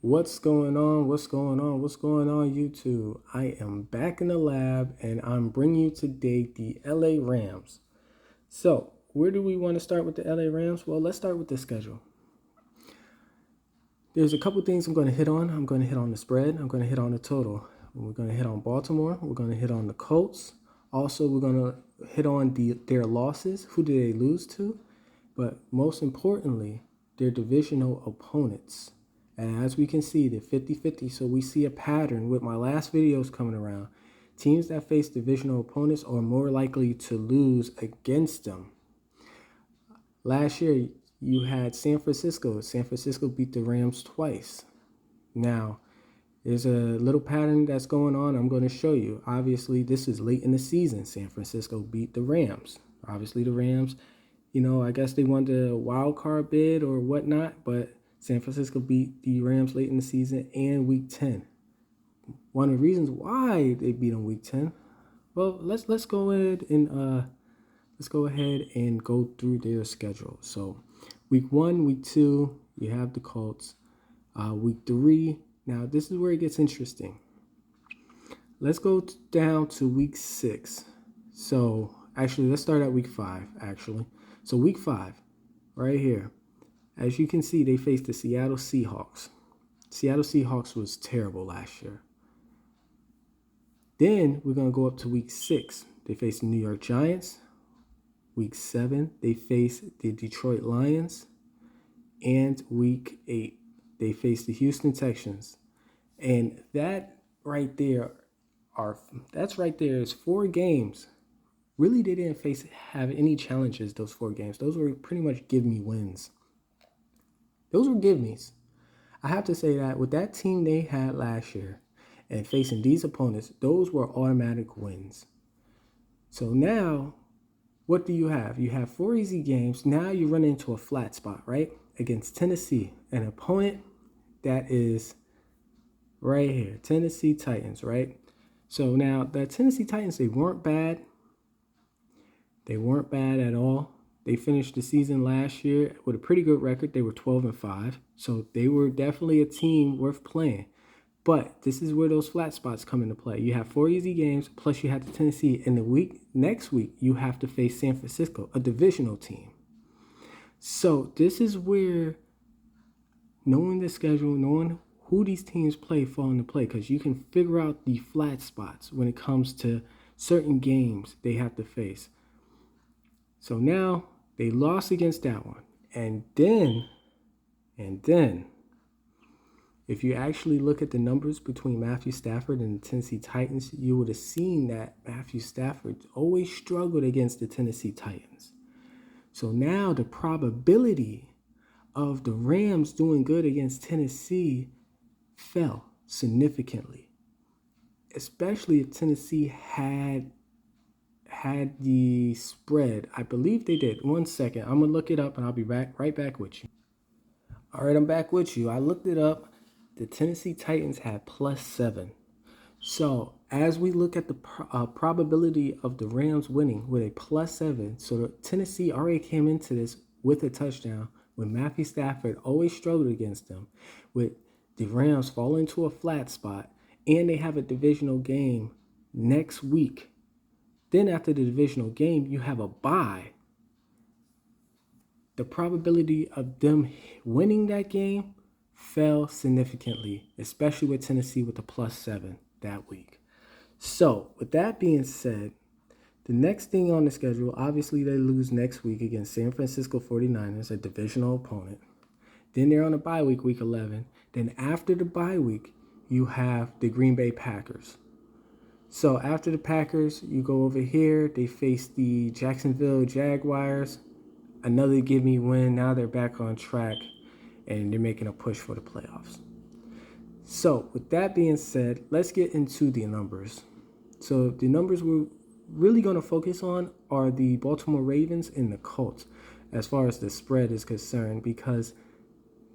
What's going on? What's going on? What's going on, YouTube? I am back in the lab and I'm bringing you today the LA Rams. So, where do we want to start with the LA Rams? Well, let's start with the schedule. There's a couple things I'm going to hit on. I'm going to hit on the spread. I'm going to hit on the total. We're going to hit on Baltimore. We're going to hit on the Colts. Also, we're going to hit on their losses. Who did they lose to? But most importantly, their divisional opponents. And as we can see, they're 50-50. So we see a pattern with my last videos coming around. Teams that face divisional opponents are more likely to lose against them. Last year, you had San Francisco. San Francisco beat the Rams twice. Now, there's a little pattern that's going on. I'm going to show you. Obviously, this is late in the season. San Francisco beat the Rams. Obviously, the Rams, I guess they won the wild card bid or whatnot, but San Francisco beat the Rams late in the season and Week 10. One of the reasons why they beat them Week 10. Well, let's go ahead and go through their schedule. So, Week 1, Week 2, you have the Colts. Week 3. Now, this is where it gets interesting. Let's go down to Week 6. So, actually, let's start at Week 5, actually. So, Week 5, right here. As you can see, they faced the Seattle Seahawks. Seattle Seahawks was terrible last year. Then, we're going to go up to Week 6. They faced the New York Giants. Week 7, they faced the Detroit Lions. And Week 8, they faced the Houston Texans. And that right there is 4 games. Really, they didn't have any challenges those 4 games. Those were pretty much give-me wins. Those were give-me's. I have to say that with that team they had last year and facing these opponents, those were automatic wins. So now, what do you have? You have 4 easy games. Now you run into a flat spot, right? Against Tennessee, an opponent that is right here, Tennessee Titans, right? So now the Tennessee Titans, they weren't bad. They weren't bad at all. They finished the season last year with a pretty good record. They were 12-5. So they were definitely a team worth playing. But this is where those flat spots come into play. You have 4 easy games, plus you have the Tennessee. And next week, you have to face San Francisco, a divisional team. So this is where knowing the schedule, knowing who these teams play fall into play, because you can figure out the flat spots when it comes to certain games they have to face. So now they lost against that one. And then, if you actually look at the numbers between Matthew Stafford and the Tennessee Titans, you would have seen that Matthew Stafford always struggled against the Tennessee Titans. So now the probability of the Rams doing good against Tennessee fell significantly, especially if Tennessee had the spread. I believe they did. 1 second. I'm going to look it up and I'll be right back with you. All right, I'm back with you. I looked it up. The Tennessee Titans had +7. So as we look at the probability of the Rams winning with a +7, so the Tennessee already came into this with a touchdown when Matthew Stafford always struggled against them, with the Rams falling to a flat spot, and they have a divisional game next week. Then after the divisional game, you have a bye. The probability of them winning that game fell significantly, especially with Tennessee with the +7 that week. So with that being said, the next thing on the schedule, obviously they lose next week against San Francisco 49ers, a divisional opponent. Then they're on a bye week, Week 11. Then after the bye week, you have the Green Bay Packers. So after the Packers, you go over here. They face the Jacksonville Jaguars. Another give-me win. Now they're back on track, and they're making a push for the playoffs. So with that being said, let's get into the numbers. So the numbers we're really going to focus on are the Baltimore Ravens and the Colts as far as the spread is concerned, because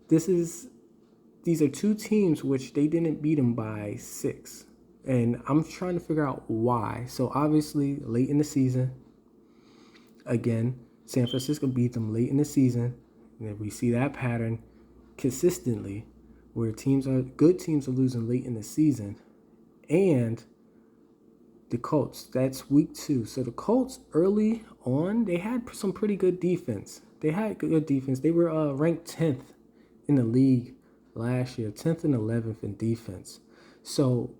these are 2 teams which they didn't beat them by 6. And I'm trying to figure out why. So obviously, late in the season, again, San Francisco beat them late in the season. And we see that pattern consistently where good teams are losing late in the season, and the Colts. That's week 2. So the Colts early on, they had some pretty good defense. They were ranked 10th in the league last year, 10th and 11th in defense. So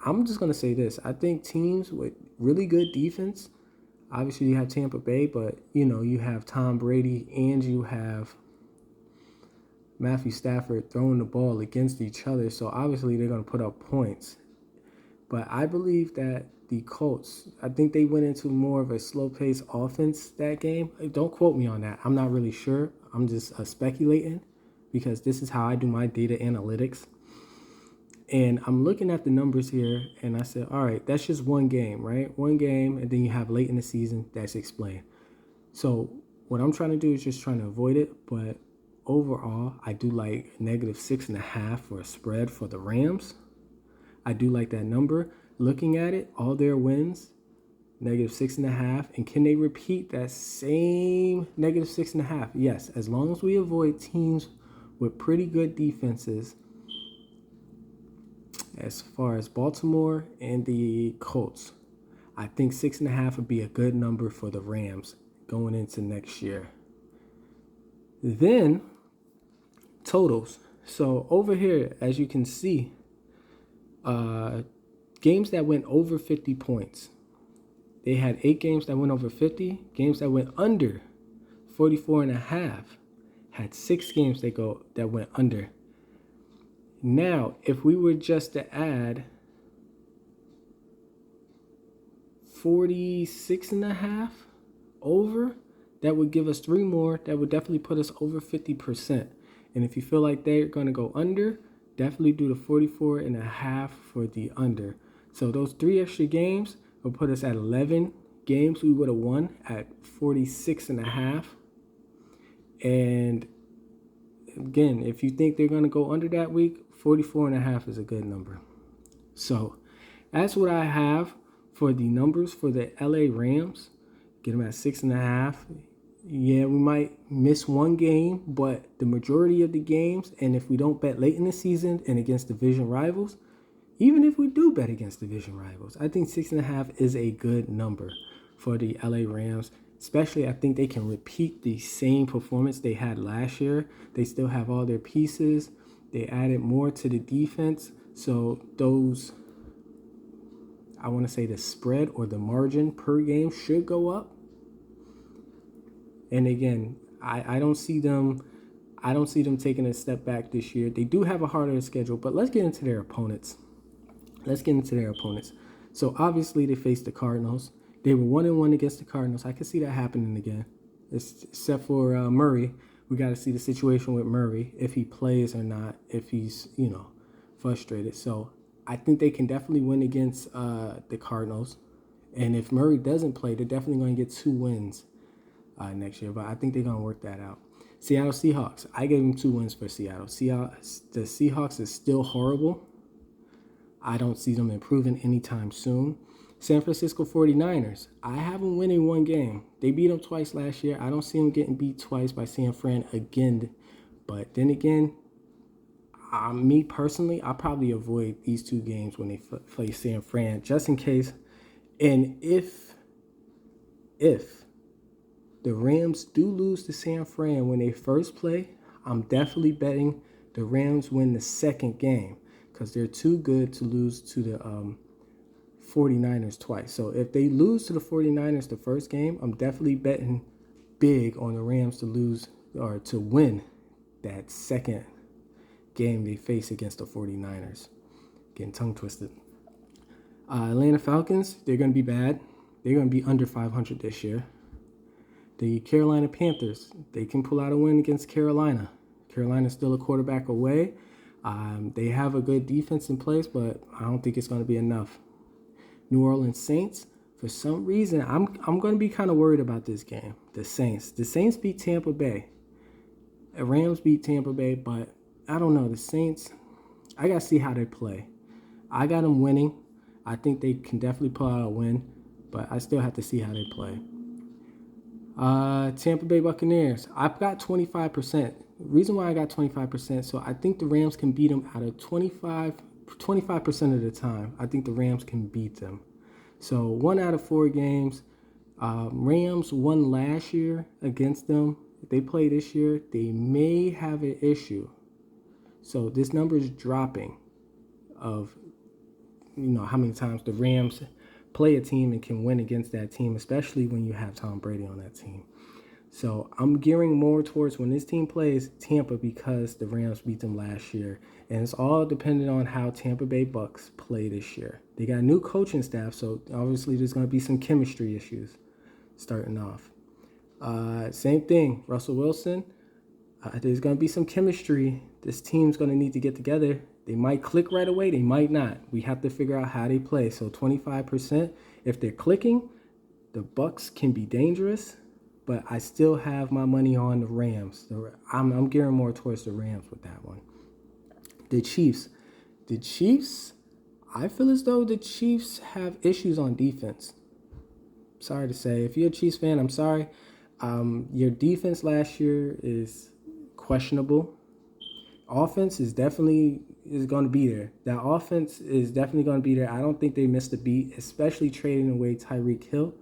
I'm just going to say this. I think teams with really good defense, obviously you have Tampa Bay, but you have Tom Brady and you have Matthew Stafford throwing the ball against each other. So obviously they're going to put up points. But I believe that the Colts, I think they went into more of a slow-paced offense that game. Don't quote me on that. I'm not really sure. I'm just speculating because this is how I do my data analytics. And I'm looking at the numbers here, and I said, all right, that's just one game, right? One game, and then you have late in the season. That's explained. So what I'm trying to do is just trying to avoid it. But overall, I do like -6.5 for a spread for the Rams. I do like that number. Looking at it, all their wins, -6.5. And can they repeat that same -6.5? Yes, as long as we avoid teams with pretty good defenses, as far as Baltimore and the Colts, I think 6.5 would be a good number for the Rams going into next year. Then, totals. So over here, as you can see, games that went over 50 points. They had 8 games that went over 50. Games that went under 44.5 had 6 games that went under. Now, if we were just to add 46.5 over, that would give us 3 more. That would definitely put us over 50%. And if you feel like they're going to go under, definitely do the 44.5 for the under. So those 3 extra games will put us at 11 games we would have won at 46.5. And again, if you think they're going to go under that week, 44.5 is a good number. So that's what I have for the numbers for the LA Rams. Get them at 6.5. Yeah, we might miss one game, but the majority of the games, and if we don't bet late in the season and against division rivals, even if we do bet against division rivals, I think 6.5 is a good number for the LA Rams. Especially, I think they can repeat the same performance they had last year. They still have all their pieces. They added more to the defense. So those, I want to say the spread or the margin per game should go up. And again, I don't see them taking a step back this year. They do have a harder schedule, but let's get into their opponents. So obviously they faced the Cardinals. They were 1-1 against the Cardinals. I can see that happening again. Except for Murray. We got to see the situation with Murray, if he plays or not, if he's, frustrated. So I think they can definitely win against the Cardinals. And if Murray doesn't play, they're definitely going to get 2 wins next year. But I think they're going to work that out. Seattle Seahawks. I gave them 2 wins for Seattle. The Seahawks is still horrible. I don't see them improving anytime soon. San Francisco 49ers. I have them winning 1 game. They beat them twice last year. I don't see them getting beat twice by San Fran again. But then again, me personally, I'll probably avoid these 2 games when they play San Fran, just in case. And if the Rams do lose to San Fran when they first play, I'm definitely betting the Rams win the second game because they're too good to lose to the 49ers twice. So if they lose to the 49ers the first game, I'm definitely betting big on the Rams to lose or to win that second game they face against the 49ers. Getting tongue twisted. Atlanta Falcons, they're going to be bad. They're going to be under 500 this year. The Carolina Panthers, they can pull out a win against Carolina. Carolina's still a quarterback away. They have a good defense in place, but I don't think it's going to be enough. New Orleans Saints, for some reason, I'm going to be kind of worried about this game. The Saints beat Tampa Bay. The Rams beat Tampa Bay, but I don't know. The Saints, I got to see how they play. I got them winning. I think they can definitely pull out a win, but I still have to see how they play. Tampa Bay Buccaneers, I've got 25%. reason why I got 25%, so I think the Rams can beat them out of 25% of the time. I think the Rams can beat them. So 1 out of 4 games. Rams won last year against them. If they play this year, they may have an issue. So this number is dropping of, how many times the Rams play a team and can win against that team, especially when you have Tom Brady on that team. So I'm gearing more towards when this team plays Tampa because the Rams beat them last year. And it's all dependent on how Tampa Bay Bucks play this year. They got a new coaching staff, so obviously there's going to be some chemistry issues starting off. Same thing, Russell Wilson. There's going to be some chemistry. This team's going to need to get together. They might click right away. They might not. We have to figure out how they play. So 25%, if they're clicking, the Bucks can be dangerous. But I still have my money on the Rams. I'm gearing more towards the Rams with that one. The Chiefs, I feel as though the Chiefs have issues on defense. Sorry to say. If you're a Chiefs fan, I'm sorry. Your defense last year is questionable. Offense is going to be there. That offense is definitely going to be there. I don't think they missed a beat, especially trading away Tyreek Hill.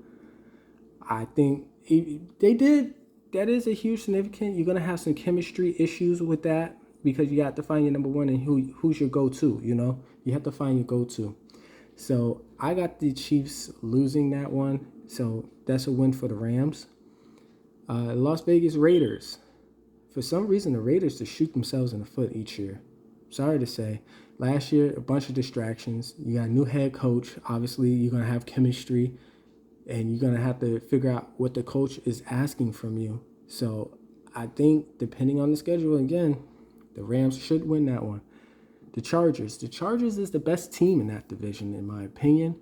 I think they did. That is a huge significant. You're going to have some chemistry issues with that because you have to find your number one and who's your go-to, You have to find your go-to. So I got the Chiefs losing that one. So that's a win for the Rams. Las Vegas Raiders. For some reason, the Raiders just shoot themselves in the foot each year. Sorry to say. Last year, a bunch of distractions. You got a new head coach. Obviously, you're going to have chemistry. And you're going to have to figure out what the coach is asking from you. So I think, depending on the schedule, again, the Rams should win that one. The Chargers is the best team in that division, in my opinion.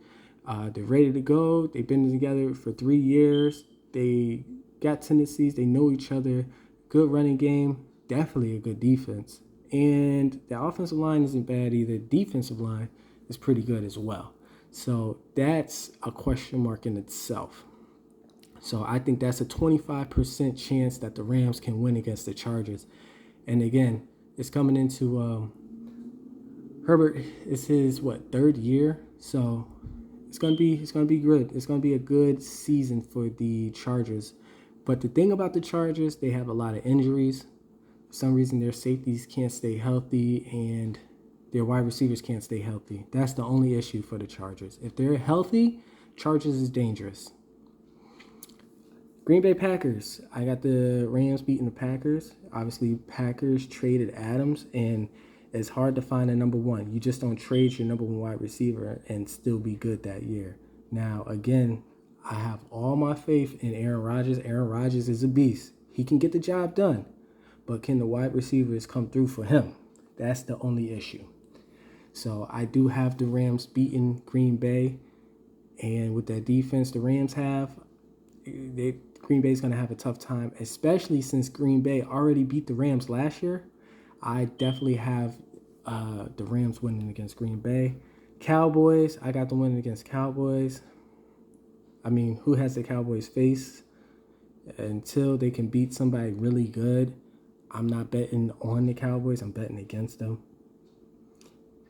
They're ready to go. They've been together for 3 years. They got tendencies. They know each other. Good running game. Definitely a good defense. And the offensive line isn't bad either. Defensive line is pretty good as well. So that's a question mark in itself. So I think that's a 25% chance that the Rams can win against the Chargers. And again, it's coming into Herbert is his 3rd year. So it's gonna be good. It's gonna be a good season for the Chargers. But the thing about the Chargers, they have a lot of injuries. For some reason, their safeties can't stay healthy and their wide receivers can't stay healthy. That's the only issue for the Chargers. If they're healthy, Chargers is dangerous. Green Bay Packers. I got the Rams beating the Packers. Obviously, Packers traded Adams, and it's hard to find a number one. You just don't trade your number one wide receiver and still be good that year. Now, again, I have all my faith in Aaron Rodgers. Aaron Rodgers is a beast. He can get the job done. But can the wide receivers come through for him? That's the only issue. So I do have the Rams beating Green Bay. And with that defense the Rams have, Green Bay's going to have a tough time, especially since Green Bay already beat the Rams last year. I definitely have the Rams winning against Green Bay. Cowboys, I got the winning against Cowboys. I mean, who has the Cowboys face? Until they can beat somebody really good, I'm not betting on the Cowboys. I'm betting against them.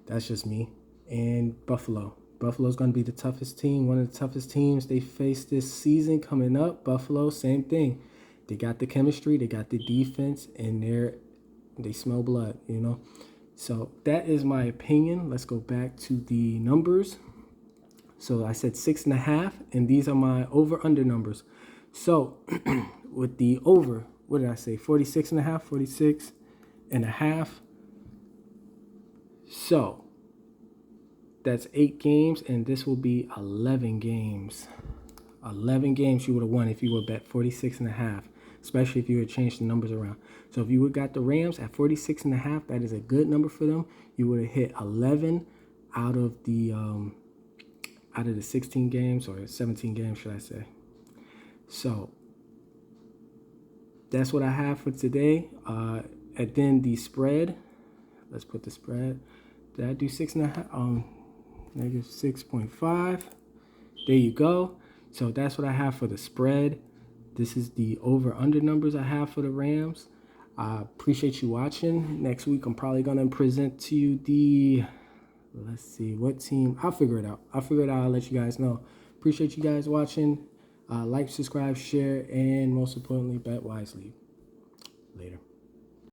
That's just me. And Buffalo. Buffalo's going to be the toughest team, one of the toughest teams they face this season coming up. Buffalo, same thing. They got the chemistry, they got the defense, and they smell blood, So that is my opinion. Let's go back to the numbers. So I said 6.5, and these are my over-under numbers. So with the over, what did I say? 46.5, 46.5. So that's 8 games, and this will be 11 games. 11 games you would have won if you would bet 46.5, especially if you would change the numbers around. So if you would got the Rams at 46.5, that is a good number for them. You would have hit 11 out of the 16 games, or 17 games, should I say. So that's what I have for today. And then the spread. Let's put the spread. Did I do 6.5? Negative 6.5. There you go. So that's what I have for the spread. This is the over-under numbers I have for the Rams. I appreciate you watching. Next week, I'm probably going to present to you the, let's see, what team. I'll figure it out. I'll let you guys know. Appreciate you guys watching. Like, subscribe, share, and most importantly, bet wisely. Later.